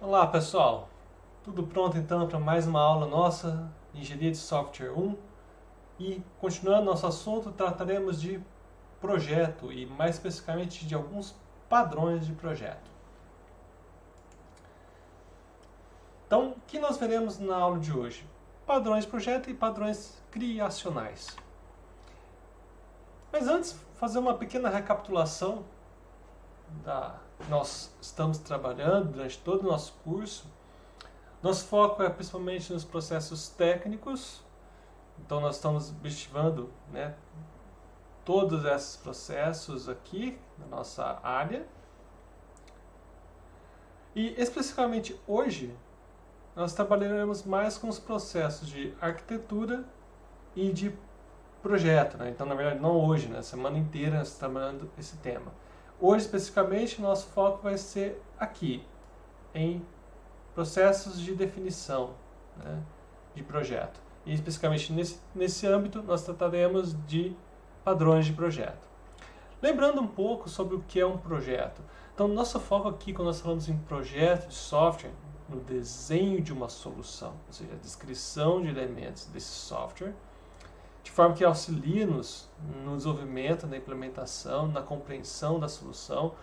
Olá pessoal, tudo pronto então para mais uma aula nossa de Engenharia de Software 1 e continuando nosso assunto trataremos de projeto e mais especificamente de alguns padrões de projeto. Então, o que nós veremos na aula de hoje? Padrões de projeto e padrões criacionais. Mas antes, fazer uma pequena recapitulação da nós estamos trabalhando durante todo o nosso curso. Nosso foco é principalmente nos processos técnicos, então nós estamos objetivando, todos esses processos aqui na nossa área. E especificamente hoje, nós trabalharemos mais com os processos de arquitetura e de projeto. Então, na verdade, não hoje, na semana inteira nós estamos trabalhando esse tema. Hoje, especificamente, nosso foco vai ser aqui, em processos de definição, de projeto. E especificamente nesse âmbito nós trataremos de padrões de projeto. Lembrando um pouco sobre o que é um projeto. Então, nosso foco aqui, quando nós falamos em projeto de software, no desenho de uma solução, ou seja, a descrição de elementos desse software, de forma que auxilie-nos no desenvolvimento, na implementação, na compreensão da solução.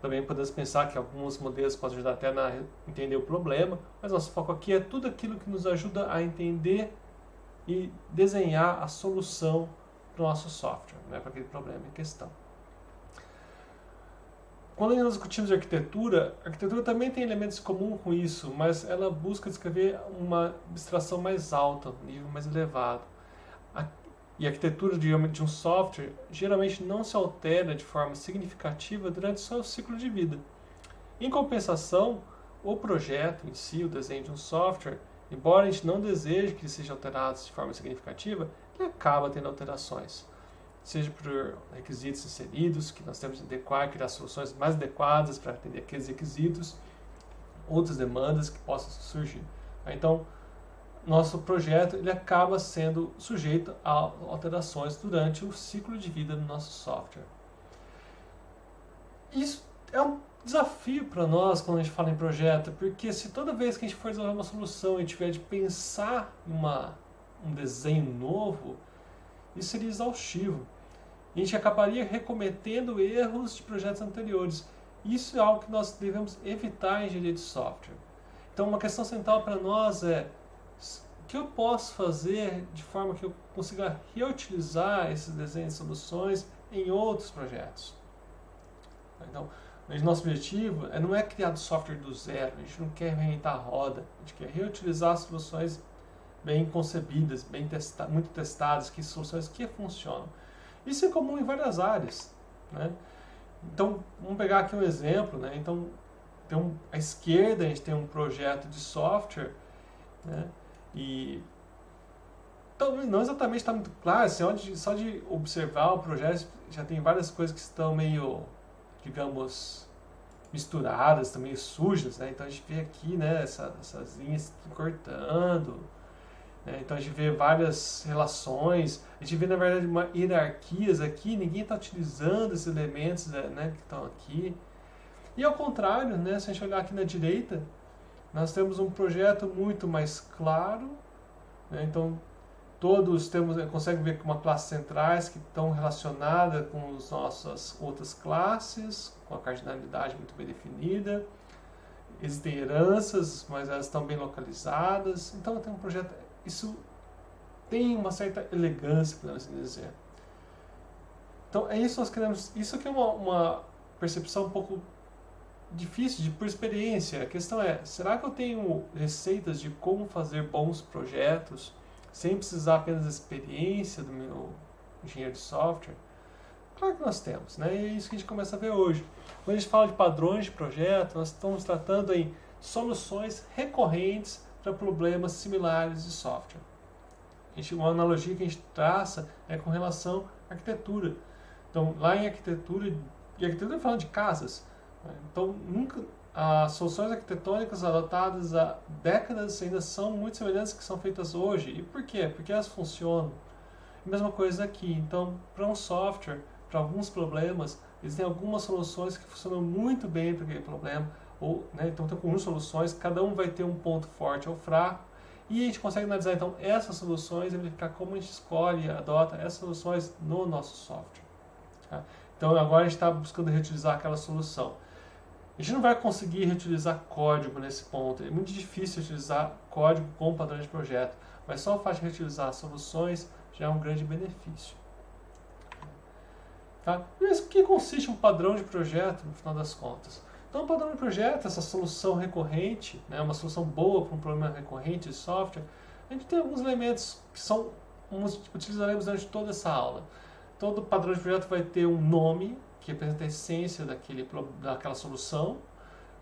Também podemos pensar que alguns modelos podem ajudar até a entender o problema, mas nosso foco aqui é tudo aquilo que nos ajuda a entender e desenhar a solução para o nosso software, para aquele problema em questão. Quando nós discutimos arquitetura, a arquitetura também tem elementos comuns com isso, mas ela busca descrever uma abstração mais alta, um nível mais elevado. E a arquitetura de um software geralmente não se altera de forma significativa durante o seu ciclo de vida. Em compensação, o projeto em si, o desenho de um software, embora a gente não deseje que ele seja alterado de forma significativa, ele acaba tendo alterações. Seja por requisitos inseridos, que nós temos que adequar, criar soluções mais adequadas para atender aqueles requisitos, outras demandas que possam surgir. Então, nosso projeto ele acaba sendo sujeito a alterações durante o ciclo de vida do nosso software. Isso é um desafio para nós quando a gente fala em projeto, porque se toda vez que a gente for desenvolver uma solução e tiver de pensar em um desenho novo, isso seria exaustivo. E a gente acabaria recometendo erros de projetos anteriores. Isso é algo que nós devemos evitar em engenharia de software. Então, uma questão central para nós é o que eu posso fazer de forma que eu consiga reutilizar esses desenhos e soluções em outros projetos. Então, nosso objetivo não é criar software do zero, a gente não quer reinventar a roda, a gente quer reutilizar soluções bem concebidas, muito testadas, soluções que funcionam. Isso é comum em várias áreas. Então, vamos pegar aqui um exemplo. Então, à esquerda a gente tem um projeto de software, e então, não exatamente está muito claro, assim, só de observar o projeto já tem várias coisas que estão meio, digamos, misturadas, estão meio sujas, então a gente vê aqui, essas linhas cortando, então a gente vê várias relações, a gente vê na verdade hierarquias aqui, ninguém está utilizando esses elementos que estão aqui. E ao contrário, se a gente olhar aqui na direita, nós temos um projeto muito mais claro, então todos conseguem ver com uma classe centrais que estão relacionadas com as nossas outras classes, com a cardinalidade muito bem definida. Existem heranças, mas elas estão bem localizadas. Então tem um projeto, isso tem uma certa elegância, podemos dizer. Então é isso que nós queremos. Isso aqui é uma percepção um pouco difícil por experiência. A questão é, será que eu tenho receitas de como fazer bons projetos sem precisar apenas da experiência do meu engenheiro de software? Claro que nós temos, e é isso que a gente começa a ver hoje. Quando a gente fala de padrões de projeto, nós estamos tratando em soluções recorrentes para problemas similares de software. Uma analogia que a gente traça é com relação à arquitetura. Então, lá em arquitetura, e arquitetura falando de casas, então as soluções arquitetônicas adotadas há décadas ainda são muito semelhantes que são feitas hoje. E por quê? Porque elas funcionam. A mesma coisa aqui. Então, para um software, para alguns problemas, existem algumas soluções que funcionam muito bem para aquele problema, ou, né, então tem um conjunto de soluções, cada um vai ter um ponto forte ou fraco, e a gente consegue analisar então essas soluções e verificar como a gente escolhe, adota essas soluções no nosso software. Tá? Então agora a gente está buscando reutilizar aquela solução. A gente não vai conseguir reutilizar código nesse ponto, é muito difícil utilizar código com padrões de projeto, mas só o fato de reutilizar soluções já é um grande benefício. Tá? Mas o que consiste um padrão de projeto no final das contas? Então, o padrão de projeto, essa solução recorrente, né, uma solução boa para um problema recorrente de software, a gente tem alguns elementos que utilizaremos durante toda essa aula. Todo padrão de projeto vai ter um nome, que representa a essência daquela solução,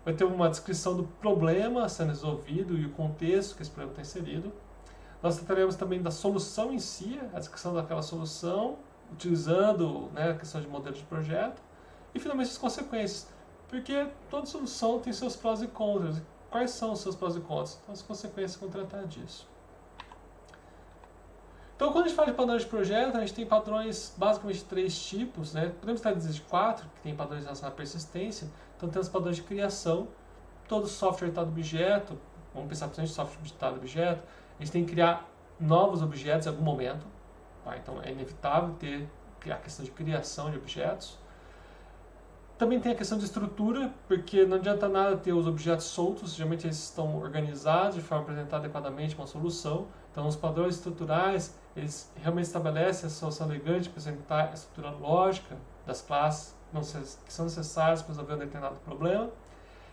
vai ter uma descrição do problema sendo resolvido e o contexto que esse problema está inserido. Nós trataremos também da solução em si, a descrição daquela solução, utilizando, né, a questão de modelo de projeto, e finalmente as consequências. Porque toda solução tem seus prós e contras. Quais são os seus prós e contras? Então, as consequências vão tratar disso. Então, quando a gente fala de padrões de projeto, a gente tem padrões basicamente de 3 tipos. Né? Podemos estar dizendo de 4, que tem padrões relacionados à persistência. Então, temos padrões de criação. Todo software orientado a objeto, vamos pensar principalmente em software orientado a objeto, a gente tem que criar novos objetos em algum momento. Tá? Então, é inevitável ter a questão de criação de objetos. Também tem a questão de estrutura, porque não adianta nada ter os objetos soltos, geralmente eles estão organizados de forma a apresentar adequadamente uma solução. Então, os padrões estruturais, eles realmente estabelecem a solução elegante, apresentar a estrutura lógica das classes que são necessárias para resolver um determinado problema.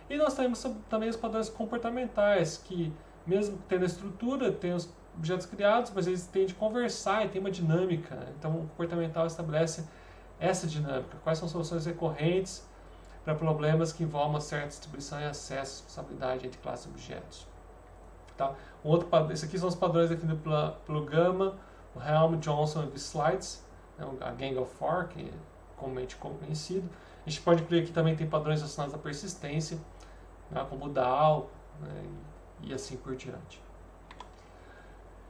E nós temos também os padrões comportamentais, que mesmo tendo a estrutura, tem os objetos criados, mas eles têm de conversar e tem uma dinâmica. Então, o comportamental estabelece essa dinâmica, quais são soluções recorrentes para problemas que envolvem uma certa distribuição e acesso, responsabilidade entre classes e objetos. Tá? Esses aqui são os padrões definidos pelo Gama, o Helm, Johnson e Slides, né, a Gang of Four, que é comumente conhecido. A gente pode incluir aqui também tem padrões relacionados à persistência, né, como o DAO, né, e assim por diante.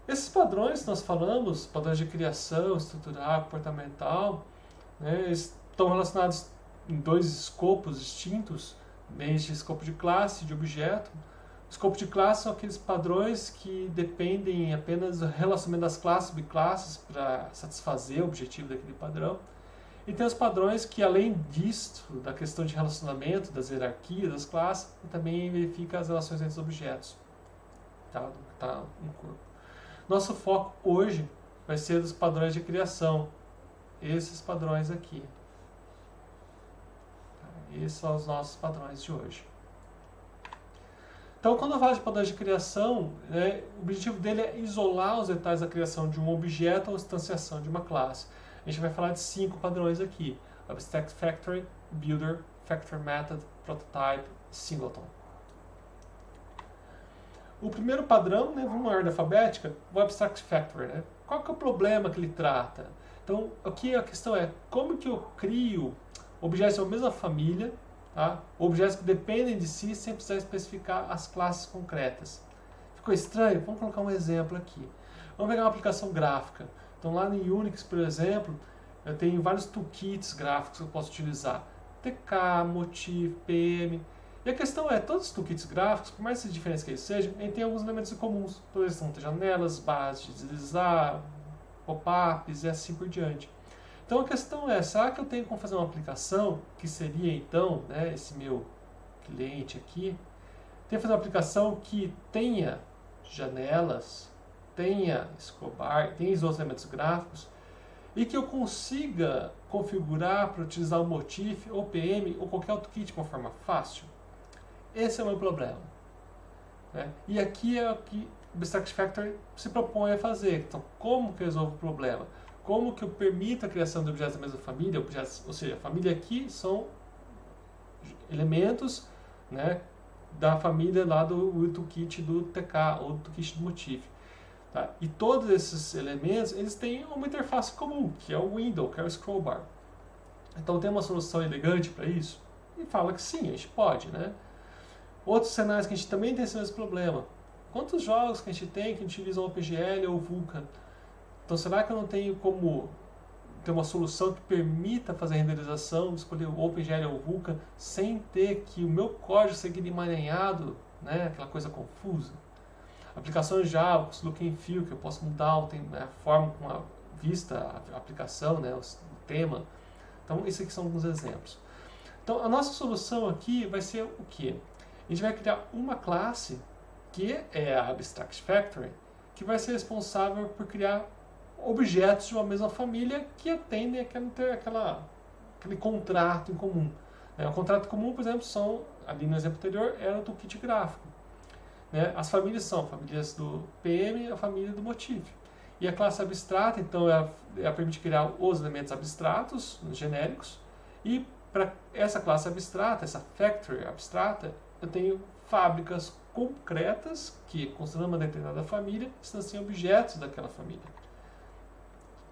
Esses padrões que nós falamos, padrões de criação, estrutural, comportamental, né, estão relacionados em 2 escopos distintos, desde escopo de classe e de objeto. O escopo de classe são aqueles padrões que dependem apenas do relacionamento das classes e subclasses para satisfazer o objetivo daquele padrão. E tem os padrões que, além disso, da questão de relacionamento, das hierarquias, das classes, também verifica as relações entre os objetos. Tá no corpo. Nosso foco hoje vai ser dos padrões de criação. Esses padrões aqui. Esses são os nossos padrões de hoje. Então, quando eu falo de padrões de criação, né, o objetivo dele é isolar os detalhes da criação de um objeto ou instanciação de uma classe. A gente vai falar de 5 padrões aqui: Abstract Factory, Builder, Factor Method, Prototype, Singleton. O primeiro padrão, né, vamos na ordem alfabética, o Abstract Factory. Né? Qual que é o problema que ele trata? Então, aqui a questão é como que eu crio objetos da mesma família, tá? Objetos que dependem de si sem precisar especificar as classes concretas. Ficou estranho? Vamos colocar um exemplo aqui. Vamos pegar uma aplicação gráfica. Então, lá no Unix, por exemplo, eu tenho vários toolkits gráficos que eu posso utilizar. TK, Motif, PM. E a questão é, todos os toolkits gráficos, por mais diferentes que eles sejam, eles têm alguns elementos comuns. Então, eles vão ter janelas, barras de deslizar, pop-ups e assim por diante. Então a questão é, será que eu tenho como fazer uma aplicação que seria então, né, esse meu cliente aqui, tem que fazer uma aplicação que tenha janelas, tenha scrollbar, tenha os outros elementos gráficos e que eu consiga configurar para utilizar o Motif ou PM ou qualquer outro kit de uma forma fácil? Esse é o meu problema. Né? E aqui é o que o Abstract Factory se propõe a fazer. Então, como que eu resolvo o problema? Como que eu permito a criação de objetos da mesma família? Ou seja, a família aqui são elementos, né, da família lá do toolkit do TK ou do toolkit do Motif. Tá? E todos esses elementos, eles têm uma interface comum, que é o window, que é o scrollbar. Então, tem uma solução elegante para isso? E fala que sim, a gente pode, né? Outros cenários que a gente também tem esse mesmo problema. Quantos jogos que a gente tem que utilizam OpenGL ou Vulkan? Então, será que eu não tenho como ter uma solução que permita fazer a renderização, escolher o OpenGL ou o Vulkan, sem ter que o meu código seguir emaranhado, né, aquela coisa confusa. Aplicações Java, com look and feel, que eu posso mudar a forma com a vista, a aplicação, né, o tema. Então, esses aqui são alguns exemplos. Então, a nossa solução aqui vai ser o quê? A gente vai criar uma classe, que é a Abstract Factory, que vai ser responsável por criar objetos de uma mesma família que atendem aquele contrato em comum. O contrato comum, por exemplo, ali no exemplo anterior, era o toolkit gráfico. As famílias são famílias do PM e a família do Motif. E a classe abstrata, então, ela permite criar os elementos abstratos, genéricos, e para essa classe abstrata, essa factory abstrata, eu tenho fábricas concretas que, considerando uma determinada família, instanciam objetos daquela família.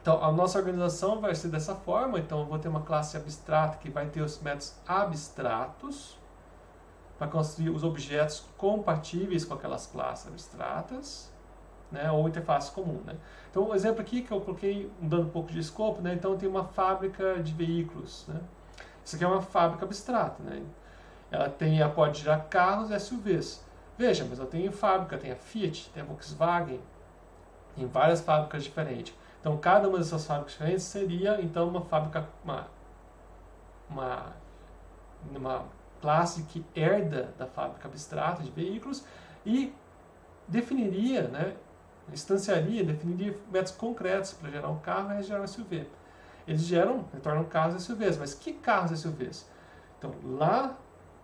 Então, a nossa organização vai ser dessa forma. Então, eu vou ter uma classe abstrata que vai ter os métodos abstratos para construir os objetos compatíveis com aquelas classes abstratas, né, ou interface comum. Né? Então, o exemplo aqui que eu coloquei, dando um pouco de escopo, né, então tem uma fábrica de veículos. Né? Isso aqui é uma fábrica abstrata. Né? Ela pode gerar carros e SUVs. Veja, mas eu tenho fábrica, tem a Fiat, tem a Volkswagen, tem várias fábricas diferentes. Então, cada uma dessas fábricas diferentes seria, então, uma fábrica, uma classe que herda da fábrica abstrata de veículos e definiria, né, definiria métodos concretos para gerar um carro e gerar um SUV. Eles retornam carros e SUVs, mas que carros e SUVs? Então, lá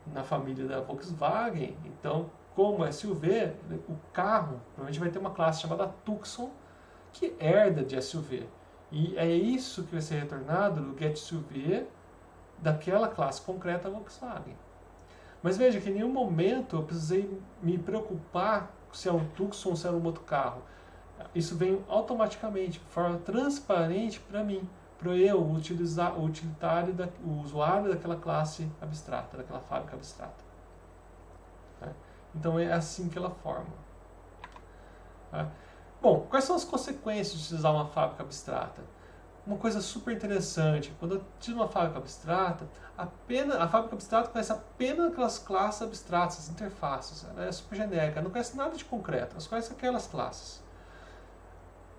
na família da Volkswagen, então, como SUV, o carro provavelmente vai ter uma classe chamada Tucson, que herda de SUV. E é isso que vai ser retornado no getSUV daquela classe concreta Volkswagen. Mas veja que em nenhum momento eu precisei me preocupar se é um Tucson ou se é um outro carro. Isso vem automaticamente, de forma transparente para mim, para eu utilizar o utilitário, o usuário daquela classe abstrata, daquela fábrica abstrata. Então é assim que ela forma. Bom, quais são as consequências de utilizar uma fábrica abstrata? Uma coisa super interessante, quando eu utilizo uma fábrica abstrata, a fábrica abstrata conhece apenas aquelas classes abstratas, as interfaces. Ela é super genérica, ela não conhece nada de concreto, ela só conhece aquelas classes.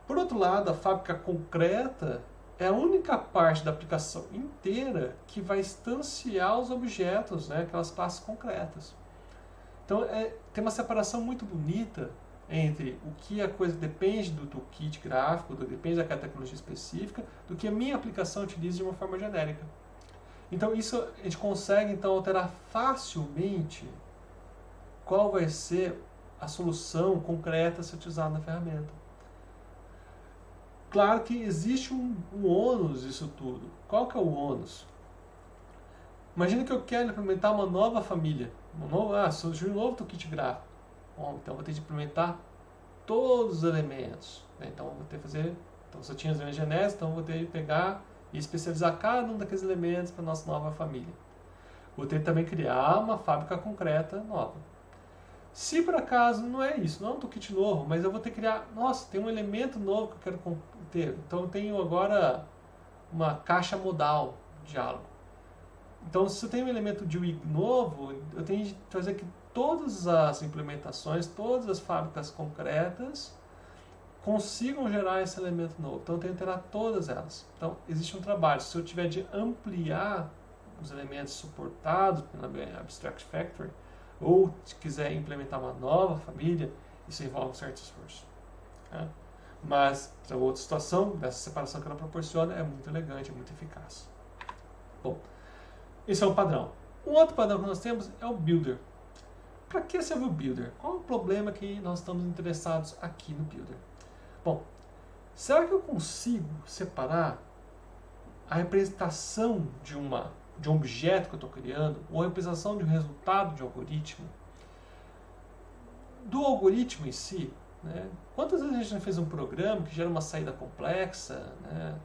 Por outro lado, a fábrica concreta é a única parte da aplicação inteira que vai instanciar os objetos, né, aquelas classes concretas. Então, tem uma separação muito bonita entre o que a coisa depende do toolkit gráfico, depende daquela tecnologia específica, do que a minha aplicação utiliza de uma forma genérica. Então, isso a gente consegue então alterar facilmente qual vai ser a solução concreta a ser utilizada na ferramenta. Claro que existe um ônus disso tudo. Qual que é o ônus? Imagina que eu quero implementar uma nova família. Surgiu um novo toolkit gráfico. Bom, então eu vou ter que implementar todos os elementos. Né? Então eu vou ter que fazer. Então, se eu tinha os elementos genéricos, então eu vou ter que pegar e especializar cada um daqueles elementos para a nossa nova família. Vou ter que também criar uma fábrica concreta nova. Se por acaso não é isso, não é um toolkit novo, mas eu vou ter que criar, tem um elemento novo que eu quero ter. Então eu tenho agora uma caixa modal de diálogo. Então se eu tenho um elemento de UI novo, eu tenho que fazer que todas as implementações, todas as fábricas concretas consigam gerar esse elemento novo. Então eu tenho que alterar todas elas. Então existe um trabalho. Se eu tiver de ampliar os elementos suportados pela Abstract Factory, ou se quiser implementar uma nova família, isso envolve um certo esforço. Né? Mas, a outra situação, dessa separação que ela proporciona, é muito elegante, é muito eficaz. Bom, esse é um padrão. Um outro padrão que nós temos é o Builder. Para que serve o Builder? Qual é o problema que nós estamos interessados aqui no Builder? Bom, será que eu consigo separar a representação de um objeto que eu estou criando, ou a representação de um resultado de um algoritmo, do algoritmo em si? Né? Quantas vezes a gente já fez um programa que gera uma saída complexa, né?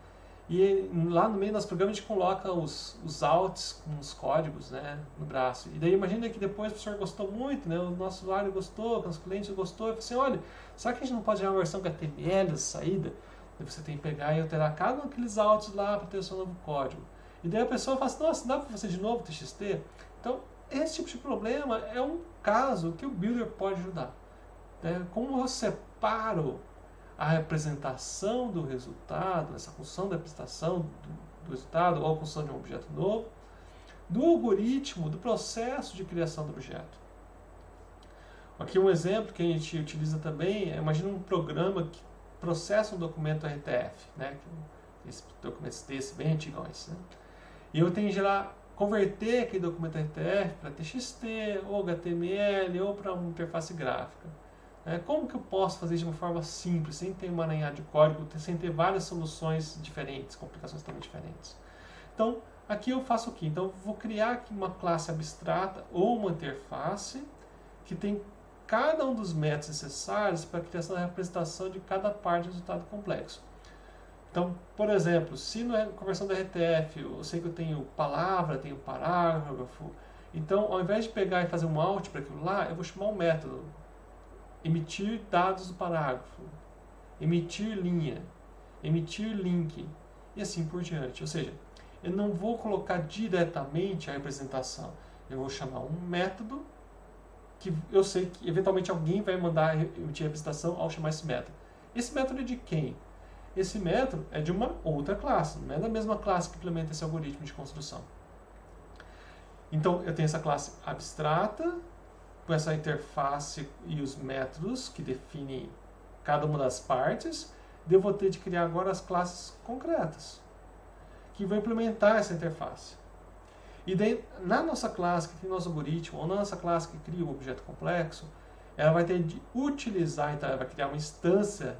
E lá no meio do nosso programa a gente coloca os outs com os códigos, né, no braço. E daí imagina que depois o professor gostou muito, né, o nosso usuário gostou, o nosso cliente gostou, e falou assim, olha, será que a gente não pode gerar uma versão HTML da saída? E você tem que pegar e alterar cada um daqueles autos lá para ter o seu novo código. E daí a pessoa fala assim, nossa, dá para fazer de novo TXT? Então, esse tipo de problema é um caso que o Builder pode ajudar. Como eu separo a representação do resultado, essa função da representação do resultado ou a função de um objeto novo, do algoritmo, do processo de criação do objeto. Aqui um exemplo que a gente utiliza também, imagina um programa que processa um documento RTF, né? Esses documentos desses bem antigões, né? E eu tenho que converter aquele documento RTF para TXT, ou HTML, ou para uma interface gráfica. Como que eu posso fazer de uma forma simples, sem ter uma emaranhado de código, sem ter várias soluções diferentes, complicações também diferentes? Então, aqui eu faço o quê? Então, eu vou criar aqui uma classe abstrata ou uma interface que tem cada um dos métodos necessários para a criação da representação de cada parte do resultado complexo. Então, por exemplo, se na conversão da RTF eu sei que eu tenho palavra, tenho parágrafo, então ao invés de pegar e fazer um out para aquilo lá, eu vou chamar um método, emitir dados do parágrafo, emitir linha, emitir link e assim por diante. Ou seja, eu não vou colocar diretamente a representação, eu vou chamar um método que eu sei que eventualmente alguém vai mandar emitir a representação ao chamar esse método. Esse método é de quem? Esse método é de uma outra classe, não é da mesma classe que implementa esse algoritmo de construção. Então, eu tenho essa classe abstrata, com essa interface e os métodos que definem cada uma das partes. Eu vou ter de criar agora as classes concretas, que vão implementar essa interface. E daí, na nossa classe que tem nosso algoritmo, ou na nossa classe que cria um objeto complexo, ela vai ter de utilizar, então ela vai criar uma instância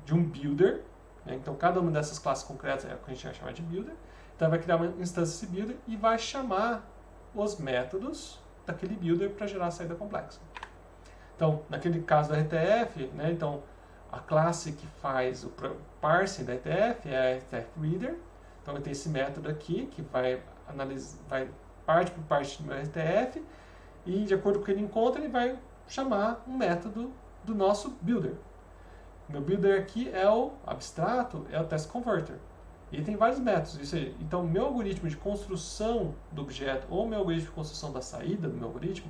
de um builder. Então, cada uma dessas classes concretas é o que a gente vai chamar de builder. Então, ela vai criar uma instância desse builder e vai chamar os métodos daquele builder para gerar a saída complexa. Então, naquele caso da RTF, então, a classe que faz o parsing da RTF é a RTF-Reader. Então, eu tenho esse método aqui que vai analisar, vai parte por parte do meu RTF e, de acordo com o que ele encontra, ele vai chamar um método do nosso builder. Meu builder aqui é o abstrato, é o test converter. E ele tem vários métodos. Então, meu algoritmo de construção do objeto ou meu algoritmo de construção da saída do meu algoritmo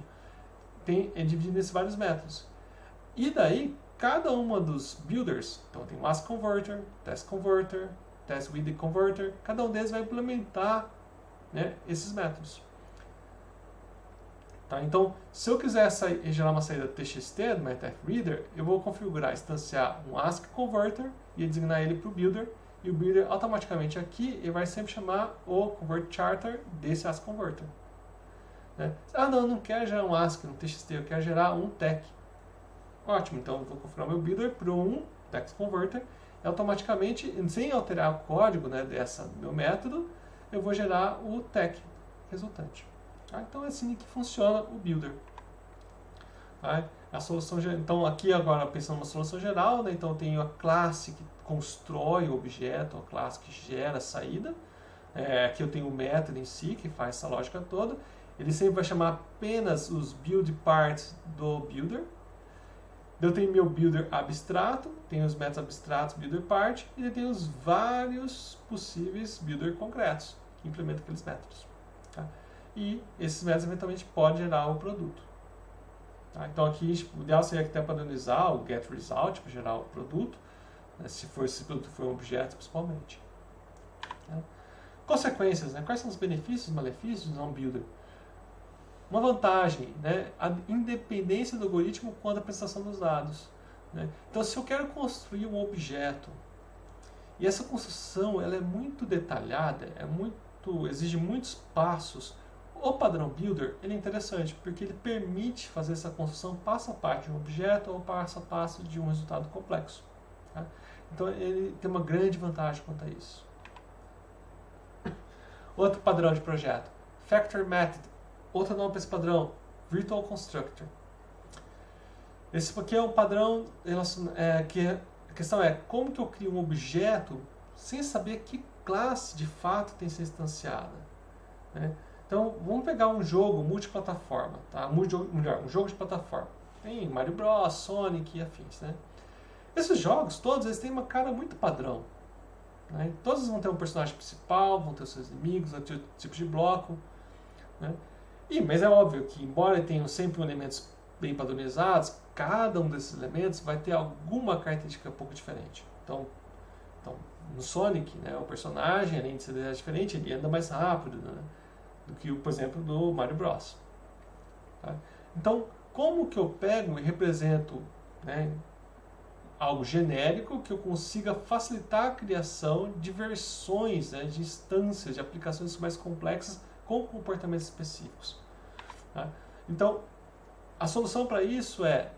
é dividido nesses vários métodos. E daí, cada uma dos builders, então tem o ask converter, test with converter, cada um deles vai implementar, esses métodos. Tá? Então, se eu quiser gerar uma saída TXT do meu RTF-Reader, eu vou configurar, instanciar um ask converter e designar ele para o builder. E o builder automaticamente aqui ele vai sempre chamar o convert charter desse ask converter. Não, eu não quero gerar um ask no TXT, eu quero gerar um TEC. Ótimo, então eu vou configurar meu builder para um text converter e automaticamente, sem alterar o código do meu método, eu vou gerar o TEC resultante. Então é assim que funciona o builder. A solução, então aqui agora pensando numa solução geral, então eu tenho a classe que constrói o objeto, a classe que gera a saída. Aqui eu tenho o método em si que faz essa lógica toda. Ele sempre vai chamar apenas os build parts do builder. Eu tenho meu builder abstrato, tenho os métodos abstratos builder part e ele tem os vários possíveis builder concretos que implementam aqueles métodos. E esses métodos eventualmente podem gerar o produto. Então aqui o ideal seria até padronizar o getResult para gerar o produto, se esse produto for um objeto principalmente. Consequências, quais são os benefícios e malefícios de usar um builder? Uma vantagem, a independência do algoritmo quanto à prestação dos dados. Então se eu quero construir um objeto e essa construção ela é muito detalhada, exige muitos passos, o padrão Builder ele é interessante porque ele permite fazer essa construção passo a passo de um objeto ou passo a passo de um resultado complexo. Então ele tem uma grande vantagem quanto a isso. Outro padrão de projeto, Factor Method. Outro nome para esse padrão, Virtual Constructor. Esse aqui é um padrão que a questão é como que eu crio um objeto sem saber que classe de fato tem que ser instanciada. Então, vamos pegar um jogo multiplataforma, um jogo de plataforma. Tem Mario Bros, Sonic e afins. Esses jogos, todos, eles têm uma cara muito padrão. Né? Todos vão ter um personagem principal, vão ter os seus inimigos, vão ter tipos de bloco. Né? Mas é óbvio que, embora tenham sempre elementos bem padronizados, cada um desses elementos vai ter alguma característica um pouco diferente. Então no Sonic, né, o personagem, além de ser diferente, ele anda mais rápido, né, do que, por exemplo, do Mario Bros. Tá? Então, como que eu pego e represento, né, algo genérico que eu consiga facilitar a criação de versões, né, de instâncias, de aplicações mais complexas com comportamentos específicos? Tá? Então, a solução para isso é,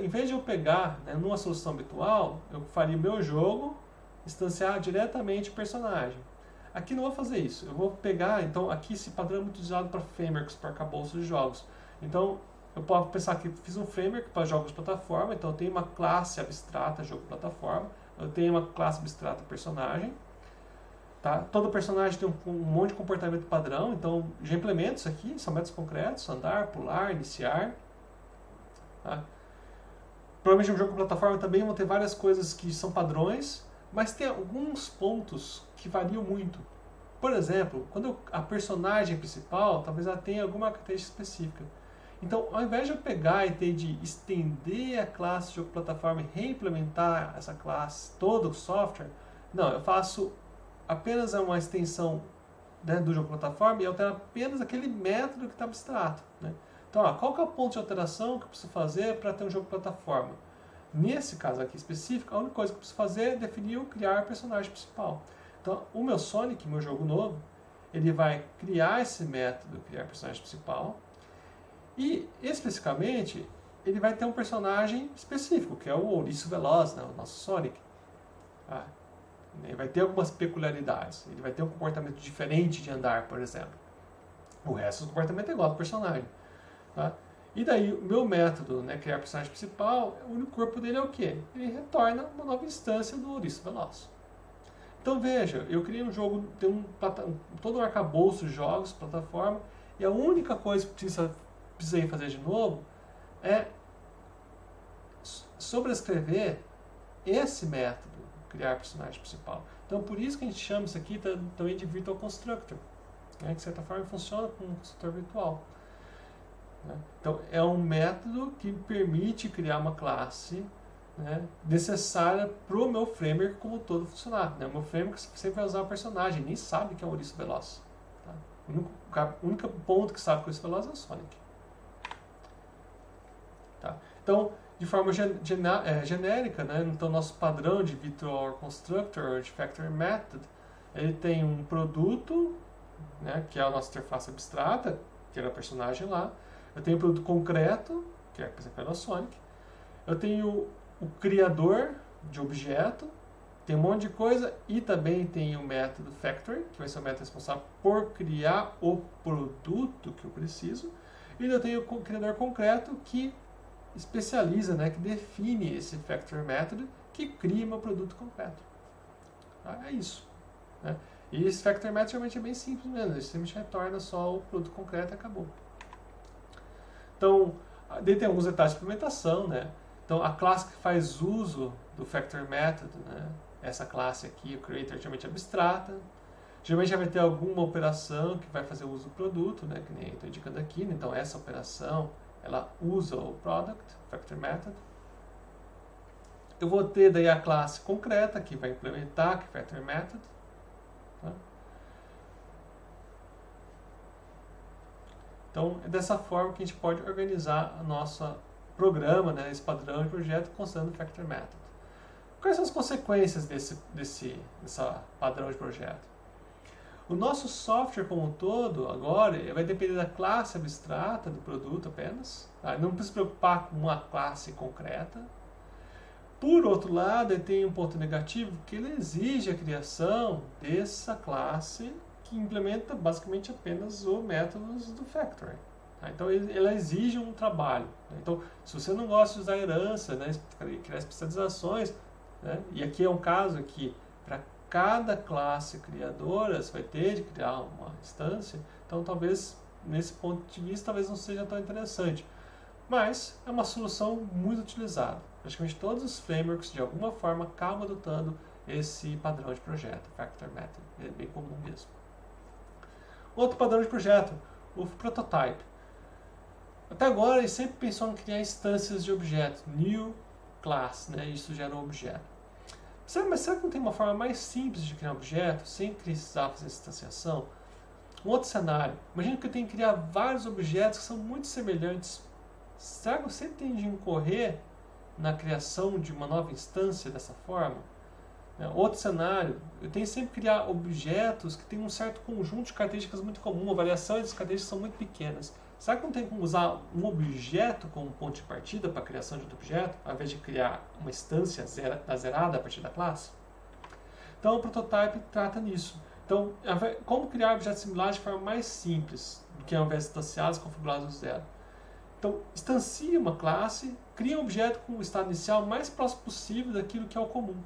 em vez de eu pegar, né, numa solução habitual, eu faria meu jogo, instanciar diretamente o personagem. Aqui não vou fazer isso. Eu vou pegar, então, aqui esse padrão é muito usado para frameworks, para arcabouços de jogos. Então, eu posso pensar que fiz um framework para jogos de plataforma, então eu tenho uma classe abstrata jogo de plataforma, eu tenho uma classe abstrata personagem. Tá? Todo personagem tem um monte de comportamento padrão, então já implemento isso aqui, são métodos concretos, andar, pular, iniciar. Tá? Provavelmente no jogo de plataforma também vão ter várias coisas que são padrões, mas tem alguns pontos que variam muito. Por exemplo, quando a personagem principal, talvez ela tenha alguma característica específica. Então, ao invés de eu pegar e ter de estender a classe de jogo de plataforma e reimplementar essa classe, todo o software, não, eu faço apenas uma extensão, né, do jogo de plataforma e altero apenas aquele método que está abstrato. Né? Então, qual que é o ponto de alteração que eu preciso fazer para ter um jogo de plataforma? Nesse caso aqui específico, a única coisa que eu preciso fazer é definir ou criar o personagem principal. Então, o meu Sonic, meu jogo novo, ele vai criar esse método, criar personagem principal, e, especificamente, ele vai ter um personagem específico, que é o Ouriço Veloz, né, o nosso Sonic. Ele vai ter algumas peculiaridades. Ele vai ter um comportamento diferente de andar, por exemplo. O resto do comportamento é igual ao do personagem. Tá? E daí, o meu método, né, criar personagem principal, o único corpo dele é o quê? Ele retorna uma nova instância do Ouriço Veloz. Então veja, eu criei um jogo, tem todo um arcabouço de jogos, plataforma, e a única coisa que precisei fazer de novo é sobrescrever esse método, criar personagem principal. Então por isso que a gente chama isso aqui também de Virtual Constructor, né, que de certa forma funciona como um construtor virtual. Então é um método que permite criar uma classe, né, necessária para o meu framework como todo funcionar. Né? O meu framework sempre vai usar o personagem, nem sabe que é o Ouriço Veloz. Tá? O único ponto que sabe que é o Ouriço Veloz é o Sonic. Tá? Então, de forma genérica, né, então nosso padrão de Virtual Constructor, de Factory Method, ele tem um produto, né, que é a nossa interface abstrata, que era o personagem lá. Eu tenho um produto concreto, que é, por exemplo, o Sonic. Eu tenho o criador de objeto, tem um monte de coisa, e também tem o método Factory, que vai ser o método responsável por criar o produto que eu preciso. E eu tenho o criador concreto, que especializa, né, que define esse Factory Method, que cria meu produto concreto. Tá? É isso. Né? E esse Factory Method realmente é bem simples mesmo, ele simplesmente retorna só o produto concreto e acabou. Então, daí tem alguns detalhes de implementação, né? Então, a classe que faz uso do Factory Method, né? Essa classe aqui, o Creator, geralmente é abstrata. Geralmente já vai ter alguma operação que vai fazer uso do produto, né? Que nem estou indicando aqui. Né? Então, essa operação, ela usa o Product, Factory Method. Eu vou ter daí a classe concreta, que vai implementar o Factory Method. Tá? Então, é dessa forma que a gente pode organizar o nosso programa, né, esse padrão de projeto, considerando o Factory Method. Quais são as consequências dessa padrão de projeto? O nosso software como um todo, agora, vai depender da classe abstrata do produto apenas. Tá? Não precisa se preocupar com uma classe concreta. Por outro lado, ele tem um ponto negativo, que ele exige a criação dessa classe que implementa basicamente apenas os métodos do Factory. Tá? Então, ela exige um trabalho. Né? Então, se você não gosta de usar herança, né, criar especializações, né, e aqui é um caso que para cada classe criadora você vai ter de criar uma instância, então talvez, nesse ponto de vista, talvez não seja tão interessante. Mas é uma solução muito utilizada. Praticamente todos os frameworks, de alguma forma, acabam adotando esse padrão de projeto, Factor Method. É bem comum mesmo. Outro padrão de projeto, o Prototype. Até agora, ele sempre pensou em criar instâncias de objetos, new class, né? Isso gera um objeto. Mas será que não tem uma forma mais simples de criar um objeto, sem precisar fazer instanciação? Um outro cenário, imagina que eu tenho que criar vários objetos que são muito semelhantes. Será que você tende a incorrer na criação de uma nova instância dessa forma? Outro cenário, eu tenho sempre que criar objetos que têm um certo conjunto de características muito comum, a variação entre as características são muito pequenas. Será que não tem como usar um objeto como ponto de partida para a criação de outro objeto, ao invés de criar uma instância zerada a partir da classe? Então, o Prototype trata nisso. Então, como criar objetos similares de forma mais simples do que ao invés de instanciados e configurados do zero. Então, instancia uma classe, cria um objeto com o estado inicial mais próximo possível daquilo que é o comum.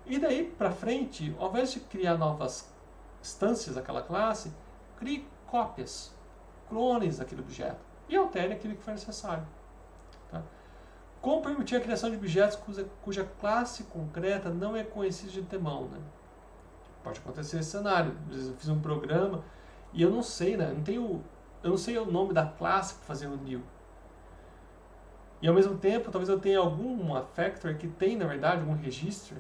E daí para frente, ao invés de criar novas instâncias daquela classe, crie cópias, clones daquele objeto e altere aquilo que for necessário. Tá? Como permitir a criação de objetos cuja classe concreta não é conhecida de antemão? Né? Pode acontecer esse cenário. Eu fiz um programa e eu não sei, né? Eu não sei o nome da classe para fazer o new. E ao mesmo tempo, talvez eu tenha alguma factor que tem, na verdade, um register,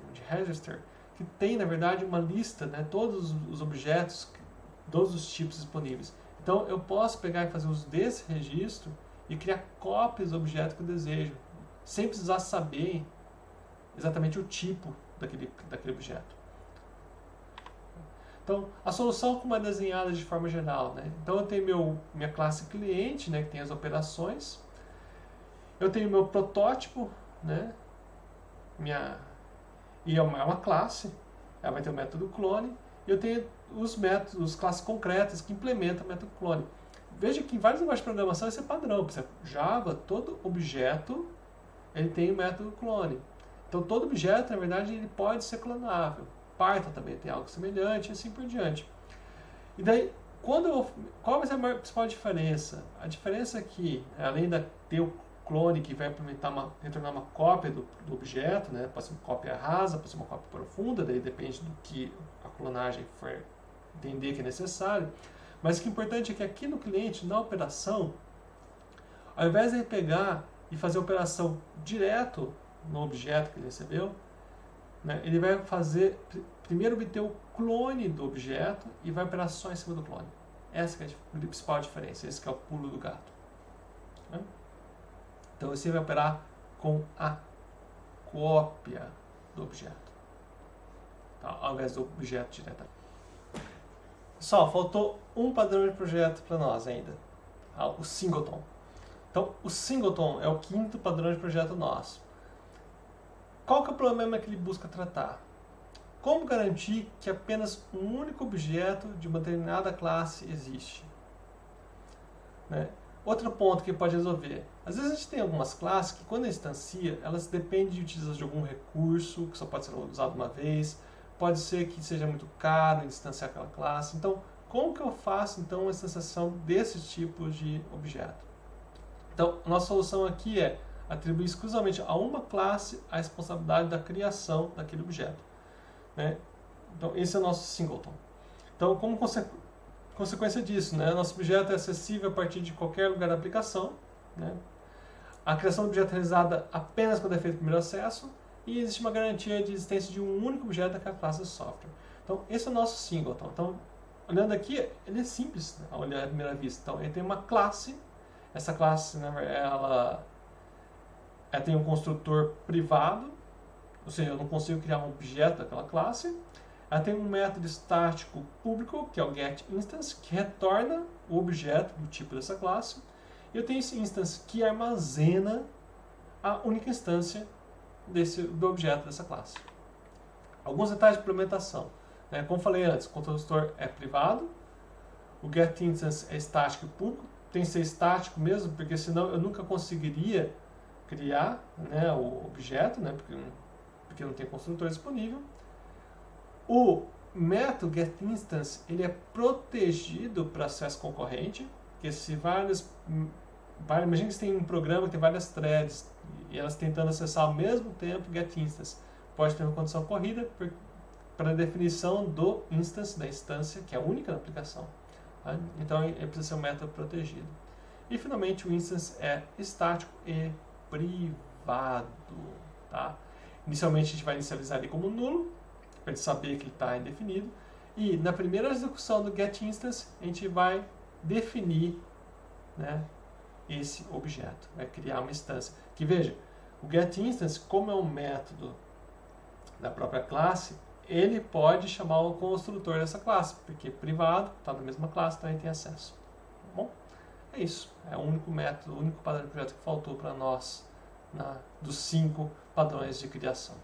que tem, na verdade, uma lista, né, todos os objetos, todos os tipos disponíveis. Então, eu posso pegar e fazer uso desse registro e criar cópias do objeto que eu desejo, sem precisar saber exatamente o tipo daquele objeto. Então, a solução como é desenhada de forma geral, né? Então, eu tenho minha classe cliente, né, que tem as operações. Eu tenho meu protótipo, né? E é uma classe, ela vai ter o método clone. E eu tenho os métodos, classes concretas que implementam o método clone. Veja que em várias linguagens de programação esse é padrão. Por exemplo, Java, todo objeto ele tem o método clone. Então todo objeto, na verdade, ele pode ser clonável. Python também tem algo semelhante e assim por diante. E daí, qual vai ser a principal diferença? A diferença é que, além de ter o clone que vai retornar uma cópia do objeto, né? Pode ser uma cópia rasa, pode ser uma cópia profunda, daí depende do que a clonagem for entender que é necessário. Mas o que é importante é que aqui no cliente, na operação, ao invés de ele pegar e fazer a operação direto no objeto que ele recebeu, né? Ele vai primeiro obter o clone do objeto e vai operar só em cima do clone. Essa é a principal diferença, esse que é o pulo do gato. Né? Então você vai operar com a cópia do objeto, tá? Ao invés do objeto diretamente. Só faltou um padrão de projeto para nós ainda, tá? O singleton. Então o singleton é o quinto padrão de projeto nosso. Qual que é o problema que ele busca tratar? Como garantir que apenas um único objeto de uma determinada classe existe? Né? Outro ponto que pode resolver. Às vezes a gente tem algumas classes que, quando instancia, elas dependem de utilização de algum recurso, que só pode ser usado uma vez. Pode ser que seja muito caro instanciar aquela classe. Então, como que eu faço então a instanciação desses tipos de objeto? Então, a nossa solução aqui é atribuir exclusivamente a uma classe a responsabilidade da criação daquele objeto. Né? Então, esse é o nosso singleton. Então, como consequência disso, né? Nosso objeto é acessível a partir de qualquer lugar da aplicação. Né? A criação do objeto é realizada apenas quando é feito o primeiro acesso e existe uma garantia de existência de um único objeto daquela classe de software. Então, esse é o nosso singleton. Então, olhando aqui, ele é simples, né? A olhar à primeira vista. Então, ele tem uma classe. Essa classe, né, ela tem um construtor privado, ou seja, eu não consigo criar um objeto daquela classe. Ela tem um método estático público, que é o getInstance, que retorna o objeto do tipo dessa classe. E eu tenho esse instance que armazena a única instância do objeto dessa classe. Alguns detalhes de implementação. Né? Como falei antes, o construtor é privado, o getInstance é estático e público. Tem que ser estático mesmo, porque senão eu nunca conseguiria criar, né, o objeto, né, porque não tem construtor disponível. O método getInstance ele é protegido para acesso concorrente, porque se vários Imagina que você tem um programa que tem várias threads e elas tentando acessar ao mesmo tempo getInstance. Pode ter uma condição corrida para a definição do instance, da instância, que é única na aplicação. Tá? Então, ele precisa ser um método protegido. E, finalmente, o instance é estático e privado. Tá? Inicialmente, a gente vai inicializar ele como nulo, para ele saber que ele está indefinido. E, na primeira execução do getInstance, a gente vai definir, né, esse objeto, vai criar uma instância. Que, veja, o getInstance, como é um método da própria classe, ele pode chamar o construtor dessa classe, porque privado, está na mesma classe, também tem acesso. Tá bom? É isso. É o único método, o único padrão de projeto que faltou para nós dos 5 padrões de criação.